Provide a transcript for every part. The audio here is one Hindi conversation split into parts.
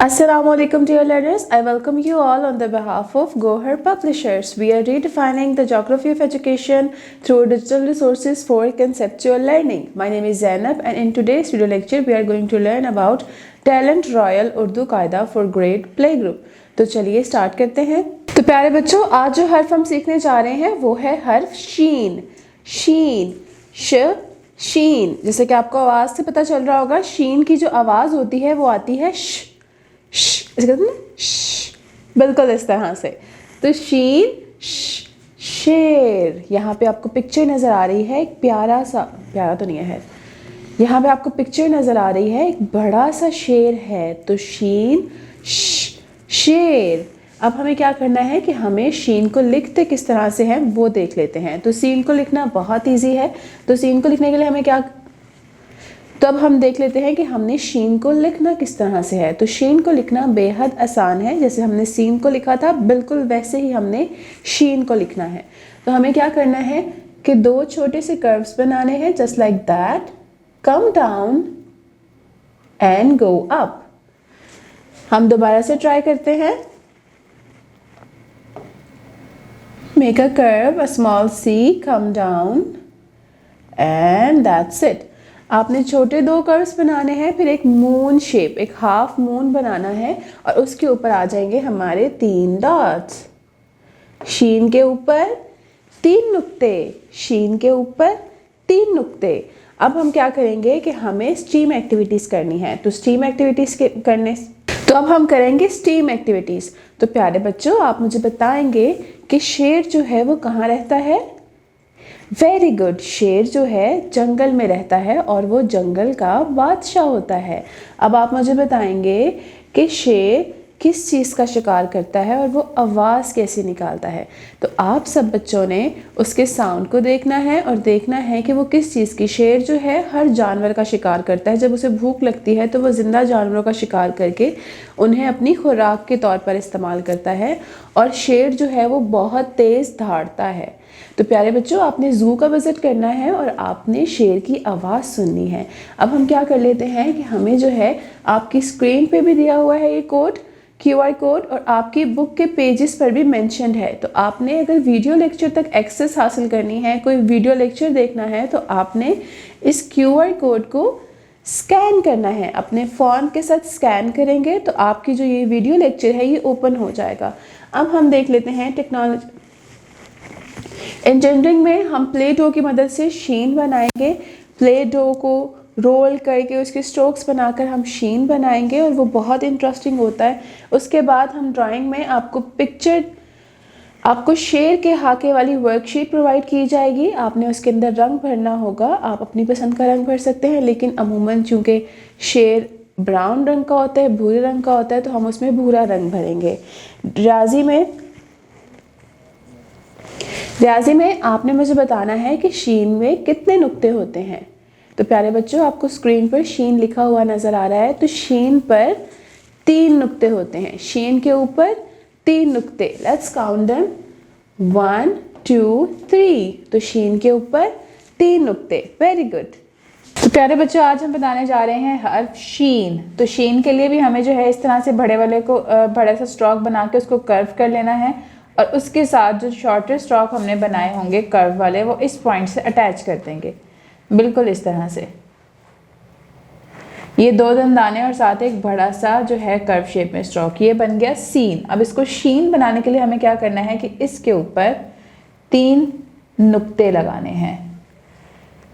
Assalamualaikum dear learners, I welcome you all on the behalf of Gohar Publishers. We are redefining the geography of education through digital resources for conceptual learning. My name is Zainab and in today's video lecture we are going to learn about Talent Royal Urdu Qaida for Grade Playgroup. तो चलिए स्टार्ट करते हैं। तो प्यारे बच्चों, आज जो हर्फ हम सीखने जा रहे हैं वो है हर्फ शीन। शीन, श शीन। जैसे कि आपको आवाज़ से पता चल रहा होगा, शीन की जो आवाज़ होती है वो आती है श, इसे कहते हैं ना श, बिल्कुल इस तरह से। तो शीन श, शेर। यहाँ पे आपको पिक्चर नज़र आ रही है, एक प्यारा सा, प्यारा तो नहीं है, यहाँ पे आपको पिक्चर नज़र आ रही है, एक बड़ा सा शेर है। तो शीन श, शेर। अब हमें क्या करना है कि हमें शीन को लिखते किस तरह से हैं वो देख लेते हैं। तो सीन को लिखना बहुत इजी है। तो सीन को लिखने के लिए हमें क्या, तो अब हम देख लेते हैं कि हमने शीन को लिखना किस तरह से है। तो शीन को लिखना बेहद आसान है। जैसे हमने सीन को लिखा था बिल्कुल वैसे ही हमने शीन को लिखना है। तो हमें क्या करना है कि दो छोटे से कर्व्स बनाने हैं, just like that, come down and go up. हम दोबारा से ट्राई करते हैं। Make a curve, a small C, come down and that's it. आपने छोटे दो कर्व्स बनाने हैं, फिर एक मून शेप, एक हाफ मून बनाना है और उसके ऊपर आ जाएंगे हमारे 3 डॉट्स। शीन के ऊपर 3 नुक्ते, शीन के ऊपर 3 नुक्ते। अब हम क्या करेंगे कि हमें स्ट्रीम एक्टिविटीज़ करनी है। तो स्ट्रीम एक्टिविटीज़ करने, तो अब हम करेंगे स्ट्रीम एक्टिविटीज़। तो प्यारे बच्चों, आप मुझे बताएंगे कि शेर जो है वो कहाँ रहता है। वेरी गुड, शेर जो है जंगल में रहता है और वो जंगल का बादशाह होता है। अब आप मुझे बताएंगे कि शेर किस चीज़ का शिकार करता है और वो आवाज़ कैसे निकालता है। तो आप सब बच्चों ने उसके साउंड को देखना है और देखना है कि वो किस चीज़ की। शेर जो है हर जानवर का शिकार करता है। जब उसे भूख लगती है तो वो ज़िंदा जानवरों का शिकार करके उन्हें अपनी खुराक के तौर पर इस्तेमाल करता है। और शेर जो है वो बहुत तेज़ दौड़ता है। तो प्यारे बच्चों, आपने ज़ू का विज़िट करना है और आपने शेर की आवाज़ सुननी है। अब हम क्या कर लेते हैं कि हमें जो है आपकी स्क्रीन पे भी दिया हुआ है ये कोड, QR कोड, और आपकी बुक के पेजेस पर भी मेंशन्ड है। तो आपने अगर वीडियो लेक्चर तक एक्सेस हासिल करनी है, कोई वीडियो लेक्चर देखना है, तो आपने इस QR कोड को स्कैन करना है। अपने फ़ोन के साथ स्कैन करेंगे तो आपकी जो ये वीडियो लेक्चर है ये ओपन हो जाएगा। अब हम देख लेते हैं टेक्नोलॉजी। इंजीनियरिंग में हम प्ले डो की मदद से शीन बनाएंगे। प्ले डो को रोल करके उसके स्ट्रोक्स बनाकर हम शीन बनाएंगे और वो बहुत इंटरेस्टिंग होता है। उसके बाद हम ड्राइंग में आपको शेर के हाके वाली वर्कशीट प्रोवाइड की जाएगी। आपने उसके अंदर रंग भरना होगा। आप अपनी पसंद का रंग भर सकते हैं, लेकिन अमूमन चूँकि शेर ब्राउन रंग का होता है, भूरे रंग का होता है, तो हम उसमें भूरा रंग भरेंगे। रियाजी में आपने मुझे बताना है कि शीन में कितने नुक्ते होते हैं। तो प्यारे बच्चों, आपको स्क्रीन पर शीन लिखा हुआ नज़र आ रहा है। तो शीन पर 3 नुक्ते होते हैं। शीन के ऊपर 3 नुक्ते। Let's count them, 1 2 3। तो शीन के ऊपर 3 नुक्ते। Very good. तो प्यारे बच्चों, आज हम बताने जा रहे हैं हर्फ शीन। तो शीन के लिए भी हमें जो है इस तरह से बड़ा सा स्ट्रोक बना के उसको कर्व कर लेना है और उसके साथ जो शॉर्टर स्ट्रोक हमने बनाए होंगे कर्व वाले, वो इस पॉइंट से अटैच कर देंगे, बिल्कुल इस तरह से। ये 2 दंदाने और साथ एक बड़ा सा जो है कर्व शेप में स्ट्रोक, ये बन गया सीन। अब इसको शीन बनाने के लिए हमें क्या करना है कि इसके ऊपर 3 नुक्ते लगाने हैं,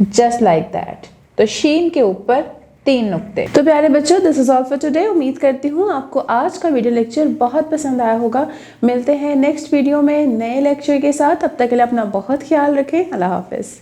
जस्ट लाइक दैट। तो शीन के ऊपर 3 नुक्ते। तो प्यारे बच्चों, this is all for today. उम्मीद करती हूँ आपको आज का वीडियो लेक्चर बहुत पसंद आया होगा। मिलते हैं नेक्स्ट वीडियो में नए लेक्चर के साथ। तब तक के लिए अपना बहुत ख्याल रखें। अल्लाह हाफिज़।